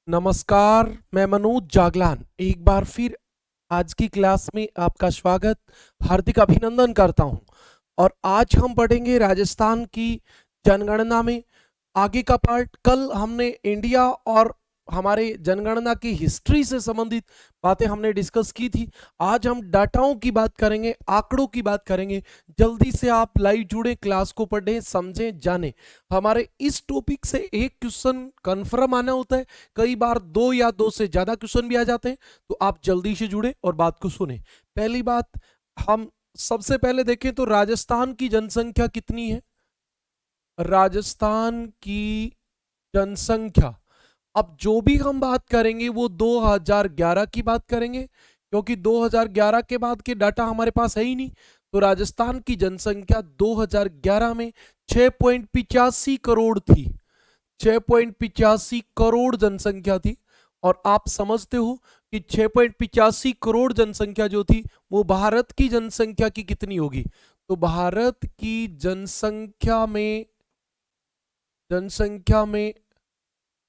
नमस्कार, मैं मनोज जागलान एक बार फिर आज की क्लास में आपका स्वागत, हार्दिक अभिनंदन करता हूं। और आज हम पढ़ेंगे राजस्थान की जनगणना में आगे का पार्ट। कल हमने इंडिया और हमारे जनगणना की हिस्ट्री से संबंधित बातें हमने डिस्कस की थी। आज हम डाटाओं की बात करेंगे, आंकड़ों की बात करेंगे। जल्दी से आप लाइव जुड़े, क्लास को पढ़ें, समझें, जानें। हमारे इस टॉपिक से एक क्वेश्चन कंफर्म आना होता है, कई बार दो या दो से ज्यादा क्वेश्चन भी आ जाते हैं। तो आप जल्दी से जुड़े और बात को सुने। पहली बात, हम सबसे पहले देखें तो राजस्थान की जनसंख्या कितनी है। राजस्थान की जनसंख्या, अब जो भी हम बात करेंगे वो 2011 की बात करेंगे, क्योंकि 2011 के बाद के डाटा हमारे पास है ही नहीं। तो राजस्थान की जनसंख्या 2011 में 6.85 करोड़ थी। 6.85 करोड़ जनसंख्या थी। और आप समझते हो कि 6.85 करोड़ जनसंख्या जो थी वो भारत की जनसंख्या की कितनी होगी। तो भारत की जनसंख्या में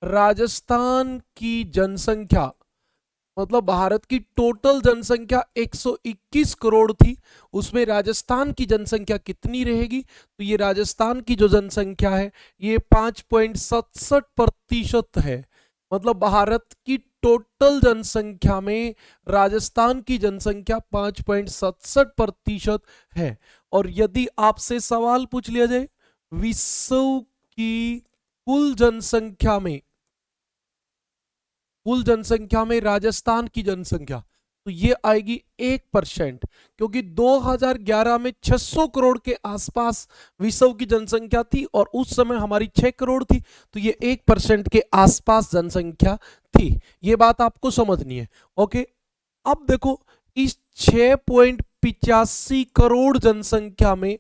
राजस्थान की जनसंख्या, मतलब भारत की टोटल जनसंख्या 121 करोड़ थी, उसमें राजस्थान की जनसंख्या कितनी रहेगी। तो ये राजस्थान की जो जनसंख्या है ये 5.67% है। मतलब भारत की टोटल जनसंख्या में राजस्थान की जनसंख्या 5.67% है। और यदि आपसे सवाल पूछ लिया जाए विश्व की कुल जनसंख्या में, राजस्थान की जनसंख्या, तो ये आएगी 1%। क्योंकि 2011 में 600 करोड़ के आसपास विश्व की जनसंख्या थी और उस समय हमारी 6 करोड़ थी। तो ये 1% के आसपास जनसंख्या थी। ये बात आपको समझनी है। ओके, अब देखो, इस 6.85 करोड़ जनसंख्या में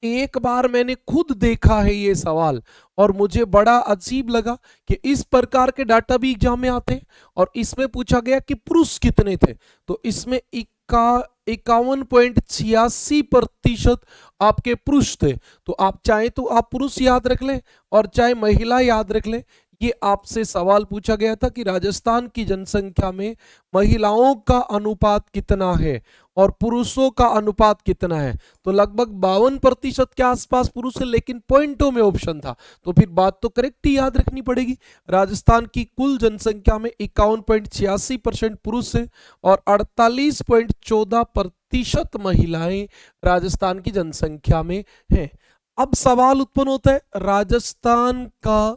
एक बार मैंने खुद देखा है ये सवाल, और मुझे बड़ा अजीब लगा कि इस प्रकार के डाटा भी एग्जाम में आते हैं। और इसमें पूछा गया कि पुरुष कितने थे, तो इसमें 51.86% आपके पुरुष थे। तो आप चाहे तो आप पुरुष याद रख लें और चाहे महिला याद रख लें। ये आपसे सवाल पूछा गया था कि राजस्थान की जनसंख्या में महिलाओं का अनुपात कितना है और पुरुषों का अनुपात कितना है। तो लगभग 52% के आसपास पुरुष है, लेकिन पॉइंटों में ऑप्शन था। तो फिर बात तो करेक्ट ही याद रखनी पड़ेगी। राजस्थान की कुल जनसंख्या में 51.86% पुरुष है और 48.14% महिलाएं राजस्थान की जनसंख्या में हैं। अब सवाल उत्पन्न होता है, राजस्थान का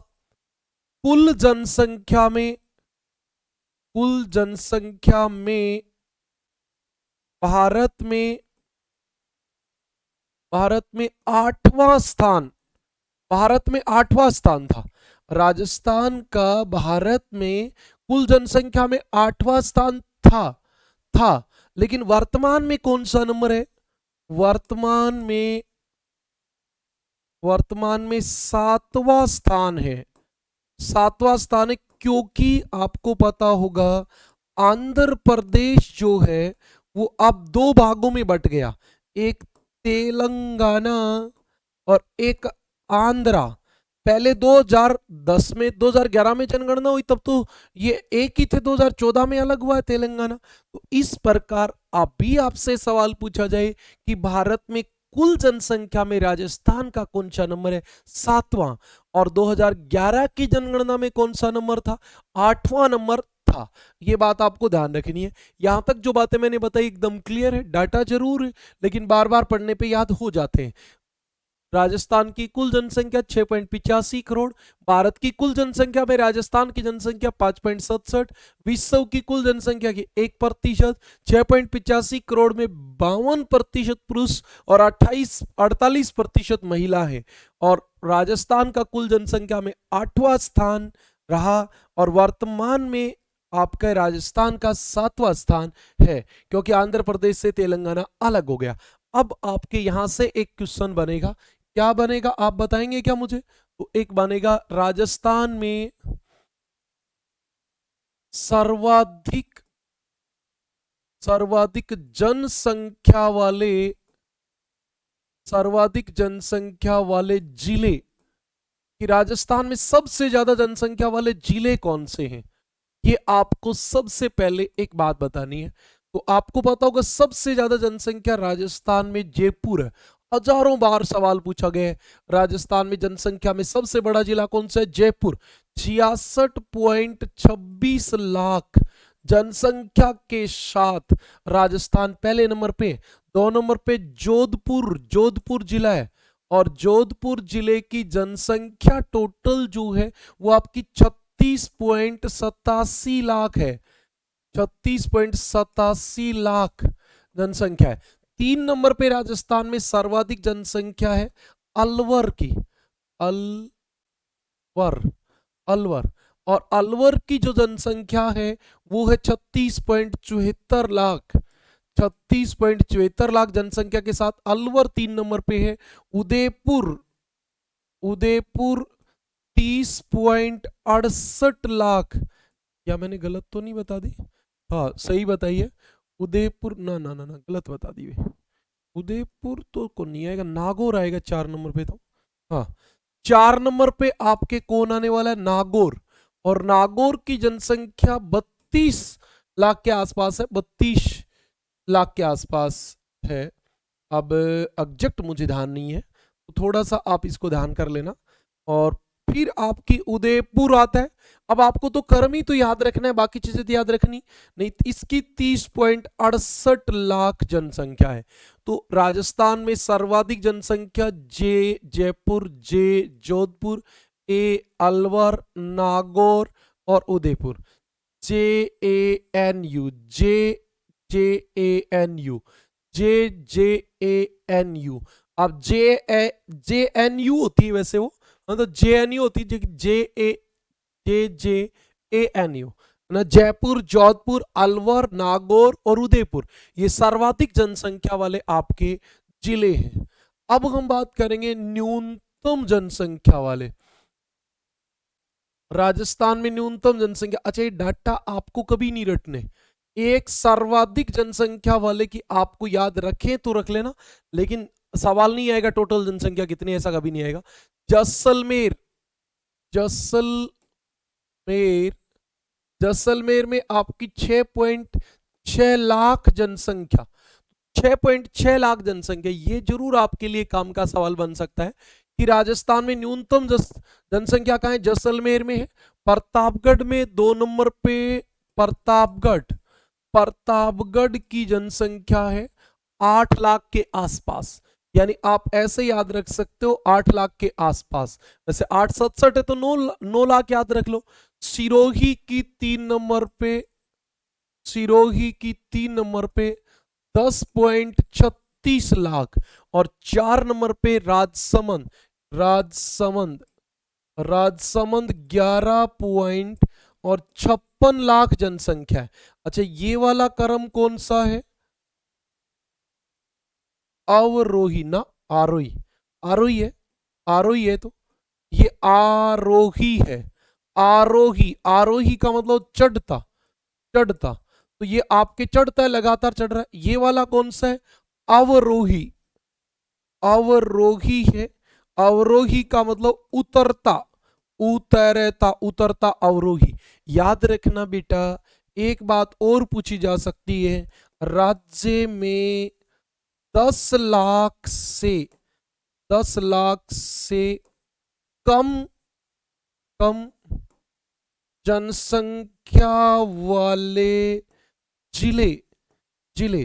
कुल जनसंख्या में भारत में आठवां स्थान था। राजस्थान का भारत में कुल जनसंख्या में आठवां स्थान था। लेकिन वर्तमान में कौन सा नंबर है? वर्तमान में सातवां स्थान है। क्योंकि आपको पता होगा आंध्र प्रदेश जो है वो अब दो भागों में बट गया, एक तेलंगाना और एक आंध्रा। पहले 2011 में जनगणना हुई तब तो ये एक ही थे, 2014 में अलग हुआ है तेलंगाना। तो इस प्रकार अभी आपसे सवाल पूछा जाए कि भारत में कुल जनसंख्या में राजस्थान का कौन सा नंबर है? सातवां। और 2011 की जनगणना में कौन सा नंबर था? आठवां नंबर था। ये बात आपको ध्यान रखनी है। यहां तक जो बातें मैंने बताई एकदम क्लियर है, डाटा जरूर है लेकिन बार बार पढ़ने पे याद हो जाते हैं। राजस्थान की कुल जनसंख्या 6.85 करोड़, भारत की कुल जनसंख्या में राजस्थान की जनसंख्या 5.67, विश्व की कुल जनसंख्या की 1%, 6.85 करोड़ में 52% पुरुष और 48% महिला है। और राजस्थान का कुल जनसंख्या में आठवां स्थान रहा और वर्तमान में आपका राजस्थान का सातवां स्थान है, क्योंकि आंध्र प्रदेश से तेलंगाना अलग हो गया। अब आपके यहां से एक क्वेश्चन बनेगा, क्या बनेगा आप बताएंगे क्या मुझे? तो एक बनेगा, राजस्थान में सर्वाधिक जनसंख्या वाले जिले, कि राजस्थान में सबसे ज्यादा जनसंख्या वाले जिले कौन से हैं? ये आपको सबसे पहले एक बात बतानी है। तो आपको पता होगा सबसे ज्यादा जनसंख्या राजस्थान में जयपुर है। हजारों बार सवाल पूछा गया है, राजस्थान में जनसंख्या में सबसे बड़ा जिला कौन सा है? जयपुर। 66.26 लाख जनसंख्या के साथ राजस्थान पहले नंबर पे। 2 नंबर पे जोधपुर, जोधपुर जिला है। और जोधपुर जिले की जनसंख्या टोटल जो है वो आपकी 36.87 लाख है। 36.87 लाख जनसंख्या है। 3 नंबर पे राजस्थान में सर्वाधिक जनसंख्या है अलवर की। अलवर, अलवर। और अलवर की जो जनसंख्या है वो है 36.74 लाख। 36.74 लाख जनसंख्या के साथ अलवर 3 नंबर पे है। उदयपुर, उदयपुर 30.68 लाख। क्या मैंने गलत तो नहीं बता दी? हाँ सही बताइए। उदयपुर ना ना ना ना गलत बता दी। उदयपुर तो को नहीं आएगा, नागौर आएगा 4 नंबर पे। तो हाँ 4 नंबर पे आपके कौन आने वाला है? नागौर। और नागौर की जनसंख्या 32 लाख के आसपास है, 32 लाख के आसपास है। अब एग्जैक्ट मुझे ध्यान नहीं है, तो थोड़ा सा आप इसको ध्यान कर लेना। और फिर आपकी उदयपुर आता है। अब आपको तो कर्म ही तो याद रखना है, बाकी चीजें तो याद रखनी नहीं। इसकी 30.68 लाख जनसंख्या है। तो राजस्थान में सर्वाधिक जनसंख्या जे जयपुर, जे जोधपुर, ए अलवर, नागौर और Udaipur. J A N U, J A N U, J A N U. अब जे एन यू होती है वैसे वो, मतलब जे एन यू होती है, जे ए एन यू ना। जयपुर, जोधपुर, अलवर, नागौर और उदयपुर ये सर्वाधिक जनसंख्या वाले आपके जिले हैं। अब हम बात करेंगे न्यूनतम जनसंख्या वाले। राजस्थान में न्यूनतम जनसंख्या, अच्छा ये डाटा आपको कभी नहीं रटने। एक सर्वाधिक जनसंख्या वाले की आपको याद रखें तो रख लेना, लेकिन सवाल नहीं आएगा टोटल जनसंख्या कितनी, ऐसा कभी नहीं आएगा। जैसलमेर, जैसलमेर, जैसलमेर में आपकी 6.6 लाख जनसंख्या। 6.6 लाख जनसंख्या, ये जरूर आपके लिए काम का सवाल बन सकता है कि राजस्थान में न्यूनतम जनसंख्या कहां है? जैसलमेर में है। प्रतापगढ़ में 2 नंबर पे, प्रतापगढ़, प्रतापगढ़ की जनसंख्या है 8 लाख के आसपास। यानी आप ऐसे याद रख सकते हो 8 लाख के आसपास। वैसे 867 है तो 9 लाख याद रख लो। सिरोही की 3 नंबर पे, सिरोही की 3 नंबर पे 10.36 लाख। और 4 नंबर पे राजसमंद, राजसमंद, राजसमंद 11.56 लाख जनसंख्या है। अच्छा ये वाला क्रम कौन सा है? अवरोही ना आरोही? आरोही है, आरोही है। तो ये आरोही है। आरोही, आरोही का मतलब चढ़ता, चढ़ता। तो ये आपके चढ़ता है, लगातार चढ़ रहा है। ये वाला कौन सा है? अवरोही, अवरोही है। अवरोही का मतलब उतरता, उतरता, उतरता अवरोही। याद रखना बेटा, एक बात और पूछी जा सकती है। राज्य में 10 लाख से, 10 लाख से कम, कम जनसंख्या वाले जिले, जिले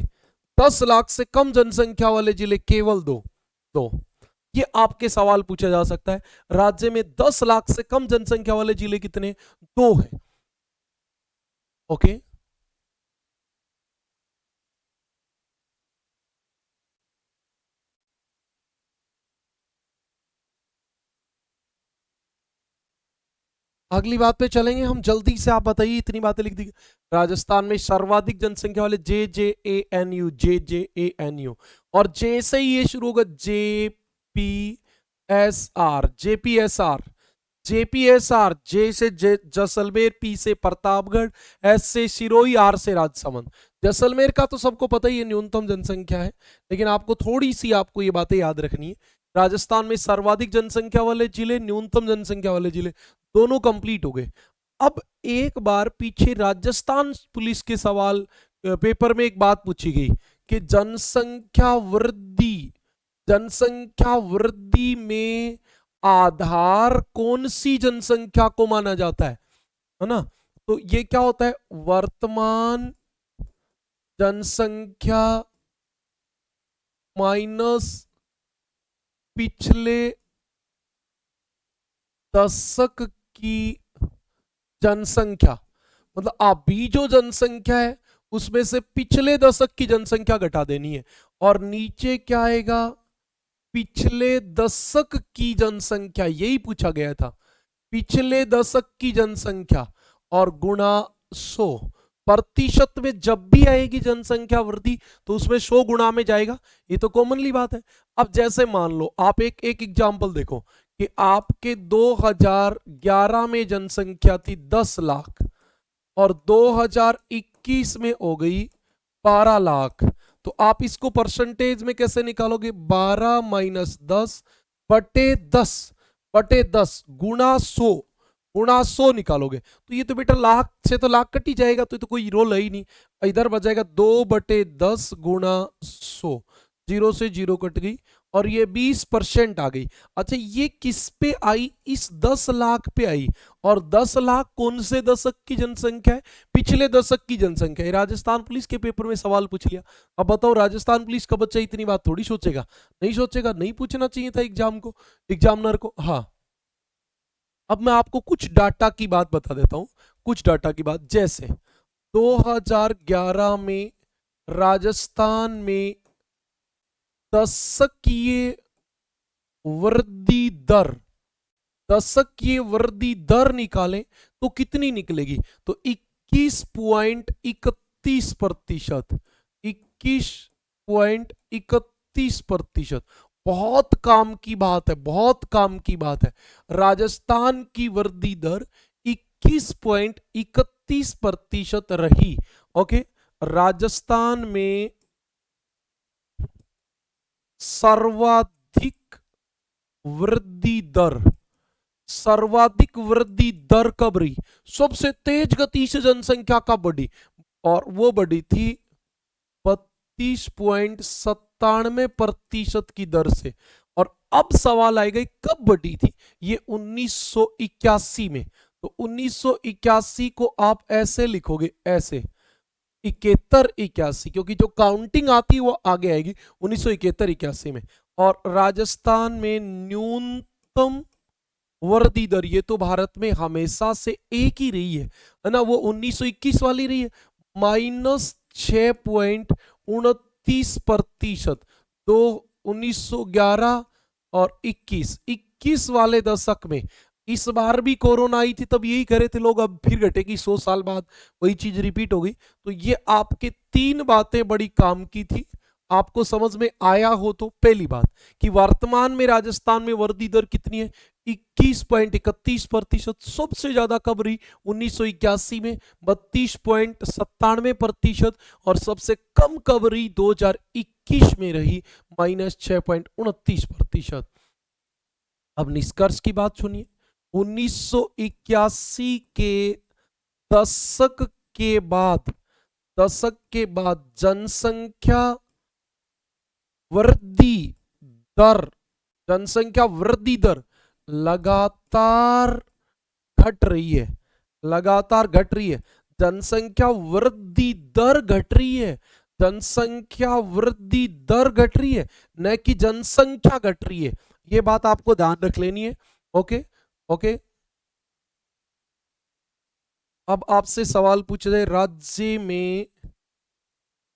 10 लाख से कम जनसंख्या वाले जिले केवल दो। ये आपके सवाल पूछा जा सकता है। राज्य में 10 लाख से कम जनसंख्या वाले जिले कितने? 2 हैं। ओके, अगली बात पे चलेंगे हम जल्दी से। आप बताइए, इतनी बातें लिख दी। राजस्थान में सर्वाधिक जनसंख्या वाले जे जे एन यू। और जे से ही ये शुरू होगा, पी एस आर, जेपीएसआर, जेपीएसआर। जे से जैसलमेर, पी से प्रतापगढ़, एस से सिरोही, आर से राजसमंद। जैसलमेर का तो सबको पता ही है न्यूनतम जनसंख्या है, लेकिन आपको थोड़ी सी आपको ये बातें याद रखनी है। राजस्थान में सर्वाधिक जनसंख्या वाले जिले, न्यूनतम जनसंख्या वाले जिले, दोनों कंप्लीट हो गए। अब एक बार पीछे राजस्थान पुलिस के सवाल पेपर में एक बात पूछी गई कि जनसंख्या वृद्धि में आधार कौन सी जनसंख्या को माना जाता है ना? तो ये क्या होता है, वर्तमान जनसंख्या माइनस पिछले दशक की जनसंख्या, मतलब अभी जो जनसंख्या है उसमें से पिछले दशक की जनसंख्या घटा देनी है। और नीचे क्या आएगा, पिछले दशक की जनसंख्या, यही पूछा गया था, पिछले दशक की जनसंख्या और गुणा 100। प्रतिशत में जब भी आएगी जनसंख्या वृद्धि तो उसमें 100 गुणा में जाएगा, ये तो कॉमनली बात है। अब जैसे मान लो आप एक एग्जांपल देखो कि आपके 2011 में जनसंख्या थी 10 लाख और 2021 में हो गई 12 लाख, तो आप इसको परसेंटेज में कैसे निकालोगे, 12 माइनस 10 बटे 10 गुणा 100 निकालोगे। तो ये तो बेटा लाख से तो लाख कट ही जाएगा, तो कोई रोल है ही नहीं। इधर बच जाएगा 2/10 गुणा 100, 0 से 0 कट गई और ये 20% आ गई। अच्छा ये किस पे आई, इस 10 लाख पे आई, और 10 लाख कौन से दशक की जनसंख्या है, पिछले दशक की जनसंख्या है। राजस्थान पुलिस के पेपर में सवाल पूछ लिया। अब बताओ राजस्थान पुलिस का बच्चा इतनी बात थोड़ी सोचेगा, नहीं सोचेगा, नहीं पूछना चाहिए था एग्जामिनर को। हाँ अब मैं आपको कुछ डाटा की बात बता देता हूं, कुछ डाटा की बात, जैसे 2011 में राजस्थान में दशकीय वृद्धि दर निकालें तो कितनी निकलेगी, तो 21.31%, 21.31%। बहुत काम की बात है, बहुत काम की बात है। राजस्थान की वृद्धि दर 21.31% रही। ओके, राजस्थान में सर्वाधिक वृद्धि दर कब रही, सबसे तेज गति से जनसंख्या कब बढ़ी, और वो बढ़ी थी 32.97% की दर से। और अब सवाल आएगा कब बढ़ी थी, ये 1981 में। तो 1981 को आप ऐसे लिखोगे, ऐसे 71-81, क्योंकि जो काउंटिंग आती है वो आगे आएगी 1971-81 में। और राजस्थान में न्यूनतम वृद्धि दर, ये तो भारत में हमेशा से एक ही रही है ना, वो 1921 वाली रही है, -6.29%। तो 1911 और 21 वाले दशक में, इस बार भी कोरोना आई थी तब यही करे थे लोग, अब फिर घटेगी 100 साल बाद, वही चीज रिपीट हो गई। तो ये आपके 3 बातें बड़ी काम की थी, आपको समझ में आया हो तो। पहली बात कि वर्तमान में राजस्थान में वृद्धि दर कितनी है, 21.31%। सबसे ज्यादा कब रही, 1981 में 32.97%। और सबसे कम कब रही, 2021 में रही, -6.29%। अब निष्कर्ष की बात सुनिए, 1981 के दशक के बाद जनसंख्या वृद्धि दर लगातार घट रही है, जनसंख्या वृद्धि दर घट रही है, जनसंख्या वृद्धि दर घट रही है, न कि जनसंख्या घट रही है। ये बात आपको ध्यान रख लेनी है। Okay okay. अब आपसे सवाल पूछ रहे, राज्य में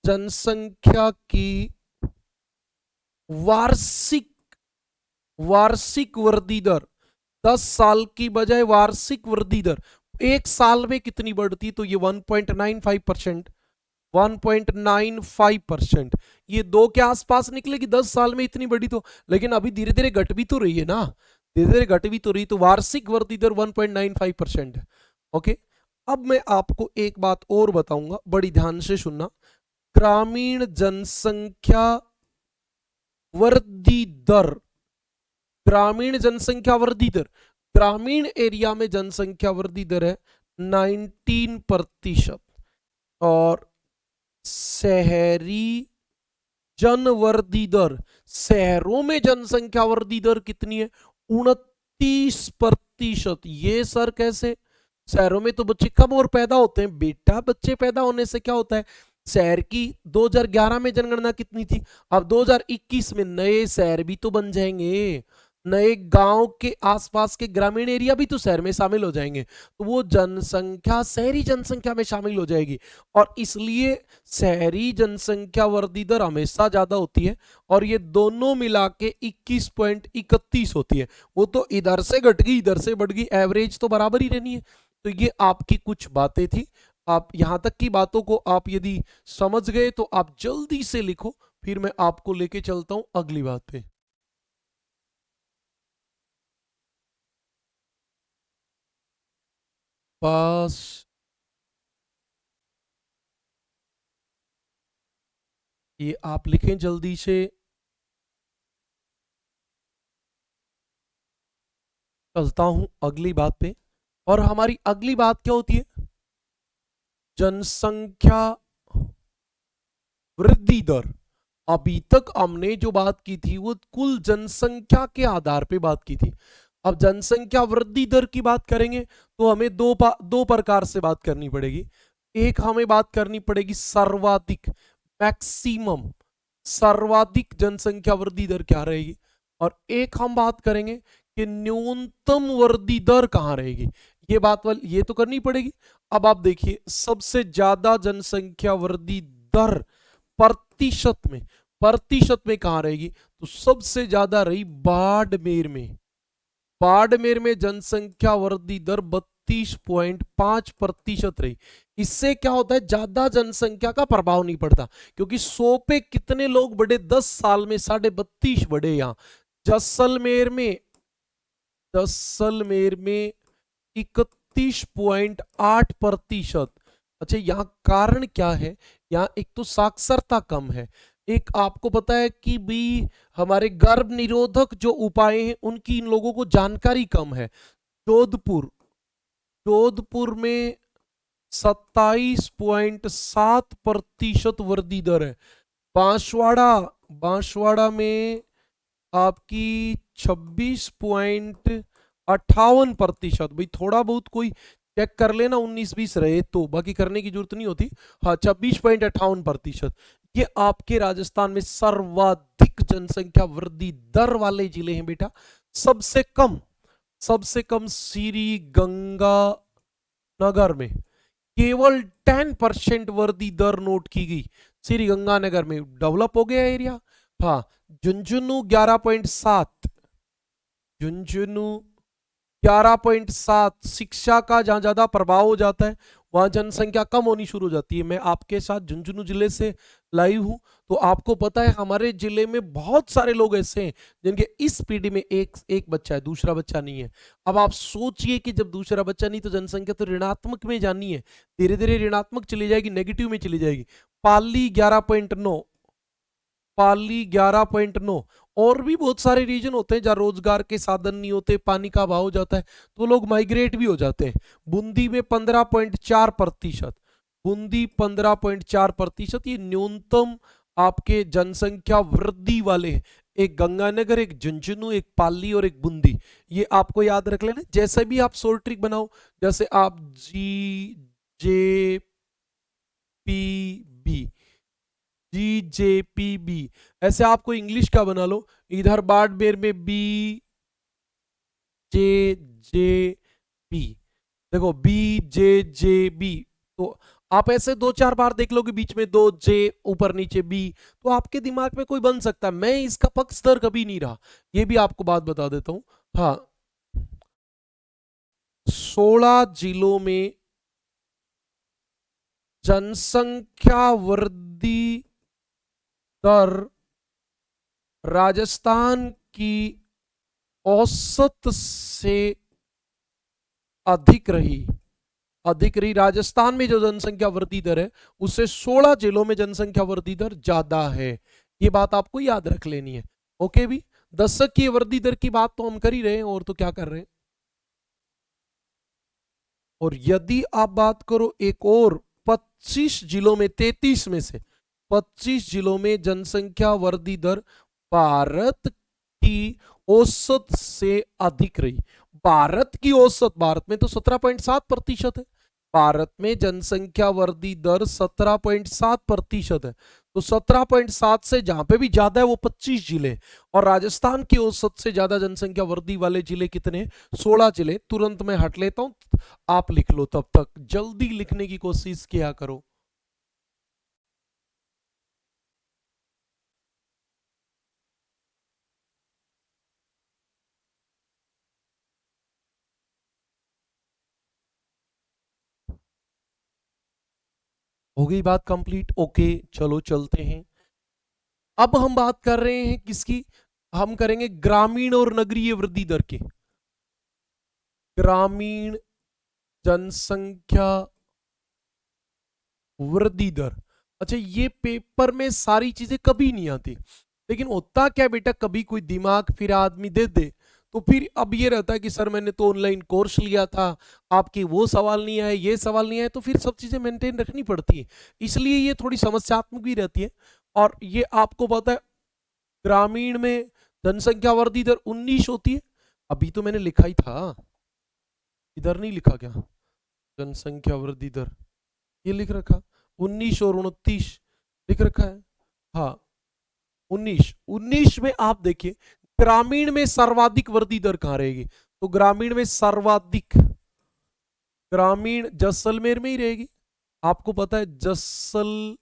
जनसंख्या की वार्षिक वृद्धि दर, 10 साल की बजाय वार्षिक वृद्धि दर एक साल में कितनी बढ़ती, तो ये 1.95%। ये 2 के आसपास निकलेगी 10 साल में इतनी बड़ी तो, लेकिन अभी धीरे धीरे घट भी तो रही है ना, धीरे धीरे घट भी तो रही, तो वार्षिक वृद्धि दर 1.95% है। ओके, अब मैं आपको एक बात और बताऊंगा, बड़ी ध्यान से सुनना। ग्रामीण जनसंख्या वृद्धि दर, ग्रामीण एरिया में जनसंख्या वृद्धि दर है 19%। और शहरी जनवृद्धि दर, शहरों में जनसंख्या वृद्धि दर कितनी है? 29%। ये सर कैसे? शहरों में तो बच्चे कम और पैदा होते हैं बेटा, बच्चे पैदा होने से क्या होता है? शहर की 2011 में जनगणना कितनी थी, अब 2021 में नए शहर भी तो बन जाएंगे, नए गांव के आसपास के ग्रामीण एरिया भी तो शहर में शामिल हो जाएंगे, तो वो जनसंख्या शहरी जनसंख्या में शामिल हो जाएगी। और इसलिए शहरी जनसंख्या वृद्धि दर हमेशा ज्यादा होती है, और ये दोनों मिला के 21.31 होती है। वो तो इधर से घट गई इधर से बढ़ गई, एवरेज तो बराबर ही रहनी है। तो ये आपकी कुछ बातें थी। आप यहां तक की बातों को आप यदि समझ गए तो आप जल्दी से लिखो, फिर मैं आपको लेके चलता हूं अगली बात पे। बस ये आप लिखें जल्दी से। चलता हूं अगली बात पे। और हमारी अगली बात क्या होती है? जनसंख्या वृद्धि दर। अभी तक हमने जो बात की थी वो कुल जनसंख्या के आधार पे बात की थी। अब जनसंख्या वृद्धि दर की बात करेंगे तो हमें दो प्रकार से बात करनी पड़ेगी। एक हमें बात करनी पड़ेगी सर्वाधिक, मैक्सिमम, सर्वाधिक जनसंख्या वृद्धि दर क्या रहेगी, और एक हम बात करेंगे कि न्यूनतम वृद्धि दर कहां रहेगी। ये बात वाली ये तो करनी पड़ेगी। अब आप देखिए सबसे ज्यादा जनसंख्या वृद्धि दर प्रतिशत में, प्रतिशत में कहां रहेगी, तो सबसे ज्यादा रही बाड़मेर में। बाड़मेर में जनसंख्या वृद्धि दर 32.5% रही। इससे क्या होता है, ज्यादा जनसंख्या का प्रभाव नहीं पड़ता, क्योंकि 100 पे कितने लोग बढ़े, 10 साल में 32.5 बढ़े। यहां जैसलमेर में 31.8%। अच्छा, यहाँ कारण क्या है? यहाँ एक तो साक्षरता कम है, एक आपको पता है कि भी हमारे गर्भ निरोधक जो उपाय हैं उनकी इन लोगों को जानकारी कम है। जोधपुर जोधपुर में 27.7% वृद्धि दर है। बांसवाड़ा बांसवाड़ा में आपकी 26.58%। भाई थोड़ा बहुत कोई चेक कर लेना, 19-20 रहे तो, बाकी करने की जरूरत नहीं होती। हाँ, 26.58%। ये आपके राजस्थान में सर्वाधिक जनसंख्या वृद्धि दर वाले जिले हैं बेटा। सबसे कम श्री गंगानगर में केवल 10% वृद्धि दर नोट की गई। श्री गंगानगर में डेवलप हो गया एरिया। हाँ, झुंझुनू 11.7, झुंझुनू 11.7। शिक्षा का जहां ज्यादा प्रभाव हो जाता है वहां जनसंख्या कम होनी शुरू हो जाती है। मैं आपके साथ झुंझुनू जिले से लाइव हूं, तो आपको पता है हमारे जिले में बहुत सारे लोग ऐसे हैं जिनके इस पीढ़ी में एक एक बच्चा है, दूसरा बच्चा नहीं है। अब आप सोचिए कि जब दूसरा बच्चा नहीं तो जनसंख्या तो ऋणात्मक में जानी है, धीरे धीरे ऋणात्मक चली जाएगी, नेगेटिव में चली जाएगी। पाली 11.9, पाली 11.9। और भी बहुत सारे रीजन होते हैं जहां रोजगार के साधन नहीं होते, पानी का अभाव हो जाता है, तो लोग माइग्रेट भी हो जाते हैं। बूंदी में 15.4%, बूंदी 15.4%। ये न्यूनतम आपके जनसंख्या वृद्धि वाले हैं। एक गंगानगर, एक झुंझुनू, एक पाली और एक बूंदी। ये आपको याद रख लेना। जैसे भी आप सोल्ट ट्रिक बनाओ, जैसे आप GJPB, GJPB, ऐसे आपको इंग्लिश का बना लो। इधर बाड़मेर में BJJB, देखो BJJB। तो आप ऐसे 2-4 बार देख लो कि बीच में 2 जे ऊपर नीचे बी, तो आपके दिमाग में कोई बन सकता है। मैं इसका पक्षधर कभी नहीं रहा, ये भी आपको बात बता देता हूं। हाँ, 16 जिलों में जनसंख्या वृद्धि दर राजस्थान की औसत से अधिक रही, राजस्थान में जो जनसंख्या वृद्धि दर है उससे 16 जिलों में जनसंख्या वृद्धि दर ज्यादा है। ये बात आपको याद रख लेनी है। ओके भी, दशक की वृद्धि दर की बात तो हम कर ही रहे हैं, और तो क्या कर रहे हैं। और यदि आप बात करो एक और 25 जिलों में, 33 में से 25 जिलों में जनसंख्या वृद्धि दर भारत की औसत से अधिक रही। भारत की औसत, भारत में तो 17.7% है, भारत में जनसंख्या वृद्धि दर 17.7% है। तो 17.7 से जहां पे भी ज्यादा है वो 25 जिले, और राजस्थान की औसत से ज्यादा जनसंख्या वृद्धि वाले जिले कितने? 16 जिले। तुरंत मैं हट लेता हूं, आप लिख लो, तब तक जल्दी लिखने की कोशिश किया करो। हो गई बात कंप्लीट? ओके, चलो चलते हैं। अब हम बात कर रहे हैं किसकी? हम करेंगे ग्रामीण और नगरीय वृद्धि दर की। ग्रामीण जनसंख्या वृद्धि दर। अच्छा, ये पेपर में सारी चीजें कभी नहीं आती, लेकिन होता क्या बेटा, कभी कोई दिमाग फिर आदमी दे दे तो फिर अब ये रहता है कि सर मैंने तो ऑनलाइन कोर्स लिया था, आपके वो सवाल नहीं आए, ये सवाल नहीं आए, तो फिर सब चीजें मेंटेन रखनी पड़ती है, इसलिए ये थोड़ी समस्यात्मक भी रहती है। और ये आपको पता है, ग्रामीण में जनसंख्या वृद्धि दर 19 होती है। अभी तो मैंने लिखा ही था, इधर नहीं लिखा क्या? जनसंख्या वृद्धि दर ये लिख रखा, 19 और 29 लिख रखा है। हाँ, 19 में आप देखिए ग्रामीण में सर्वाधिक वृद्धि दर कहां रहेगी? तो ग्रामीण में सर्वाधिक, ग्रामीण जैसलमेर में ही रहेगी। आपको पता है जैसलमेर,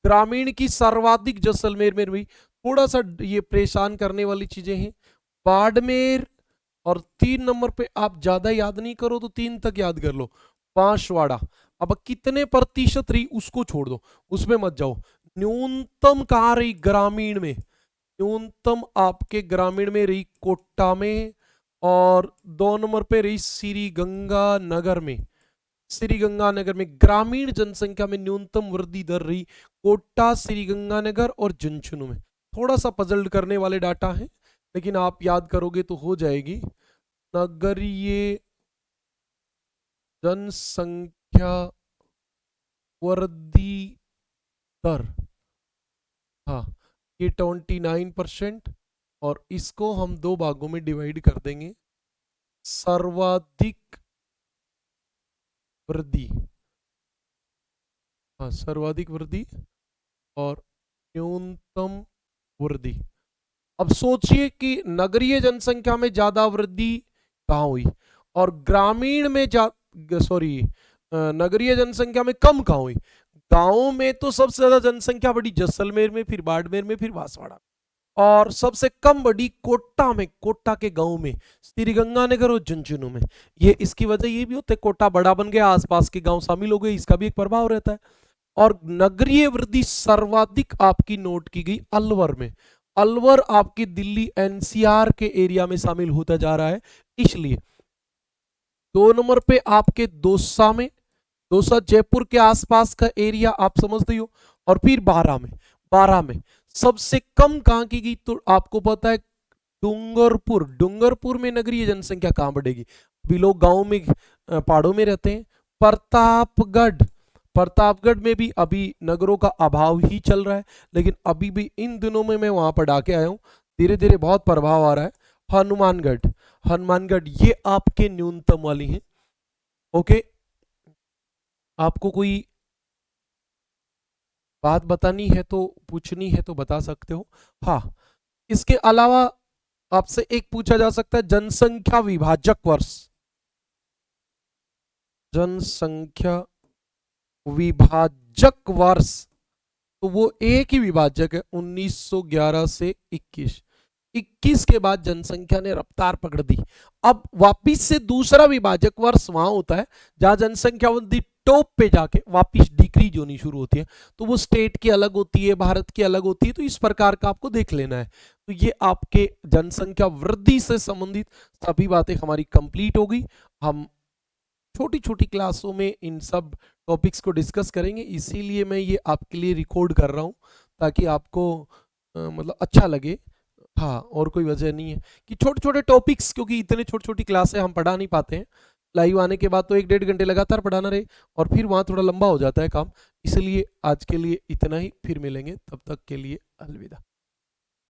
ग्रामीण की सर्वाधिक जैसलमेर में भी। थोड़ा सा ये परेशान करने वाली चीजें हैं, बाड़मेर, और 3 नंबर पे आप ज्यादा याद नहीं करो तो 3 तक याद कर लो, बांसवाड़ा। अब कितने प्रतिशत रही उसको छोड़ दो, उसमें मत जाओ। न्यूनतम कहां रही ग्रामीण में? न्यूनतम आपके ग्रामीण में रही कोटा में, और 2 नंबर पे रही श्री गंगानगर में। श्री गंगानगर में ग्रामीण जनसंख्या में न्यूनतम वृद्धि दर रही कोटा, श्री गंगानगर और झुंझुनू में। थोड़ा सा पजल्ड करने वाले डाटा हैं, लेकिन आप याद करोगे तो हो जाएगी। नगरीय जनसंख्या वृद्धि दर, हाँ, ये 29%, और इसको हम 2 भागों में डिवाइड कर देंगे। सर्वाधिक वृद्धि, हाँ, सर्वाधिक वृद्धि और न्यूनतम वृद्धि। अब सोचिए कि नगरीय जनसंख्या में ज्यादा वृद्धि कहां हुई, और ग्रामीण में सॉरी, नगरीय जनसंख्या में कम कहां हुई? गांवों में तो सबसे ज्यादा जनसंख्या बढ़ी जैसलमेर में, फिर बाड़मेर में, फिर बांसवाड़ा, और सबसे कम बढ़ी कोटा में, कोटा के गांव में, श्रीगंगानगर और झुंझुनू में। ये इसकी वजह ये भी होती है, कोटा बड़ा बन गया, आसपास के गांव शामिल हो गए, इसका भी एक प्रभाव रहता है। और नगरीय वृद्धि सर्वाधिक आपकी नोट की गई अलवर में। अलवर आपकी दिल्ली एनसीआर के एरिया में शामिल होता जा रहा है, इसलिए। 2 नंबर पे आपके दौसा में, दौसा जयपुर के आसपास का एरिया आप समझते हो, और फिर बारह में, बारह में सबसे कम कहां की गई? तो आपको पता है डूंगरपुर, डूंगरपुर में नगरीय जनसंख्या कहां बढ़ेगी? अभी लोग गांव में, पहाड़ों में रहते हैं। प्रतापगढ़, प्रतापगढ़ में भी अभी नगरों का अभाव ही चल रहा है, लेकिन अभी भी इन दिनों में मैं वहां पर डाके आया हूं, धीरे धीरे बहुत प्रभाव आ रहा है। हनुमानगढ़, हनुमानगढ़ ये आपके न्यूनतम वाली हैं। ओके, आपको कोई बात बतानी है तो, पूछनी है तो बता सकते हो। हाँ, इसके अलावा आपसे एक पूछा जा सकता है, जनसंख्या विभाजक वर्ष, जनसंख्या विभाजक वर्ष, तो वो एक ही विभाजक है, 1911 से 21। 21 के बाद जनसंख्या ने रफ्तार पकड़ दी। अब वापिस से दूसरा विभाजक वर्ष वहां होता है जहां जनसंख्या वृद्धि टॉप पे जाके वापिस डिक्रीज होनी शुरू होती है, तो वो स्टेट की अलग होती है, भारत की अलग होती है, तो इस प्रकार का आपको देख लेना है। तो ये आपके जनसंख्या वृद्धि से संबंधित सभी बातें हमारी कंप्लीट हो गई। हम छोटी छोटी क्लासों में इन सब टॉपिक्स को डिस्कस करेंगे, इसीलिए मैं ये आपके लिए रिकॉर्ड कर रहा हूँ, ताकि आपको मतलब अच्छा लगे। हाँ, और कोई वजह नहीं है कि छोटे छोटे टॉपिक्स, क्योंकि इतने छोटी छोटी क्लासें हम पढ़ा नहीं पाते हैं, लाइव आने के बाद तो 1-1.5 घंटे लगातार पढ़ाना रहे, और फिर वहाँ थोड़ा लंबा हो जाता है काम। इसलिए आज के लिए इतना ही, फिर मिलेंगे, तब तक के लिए अलविदा।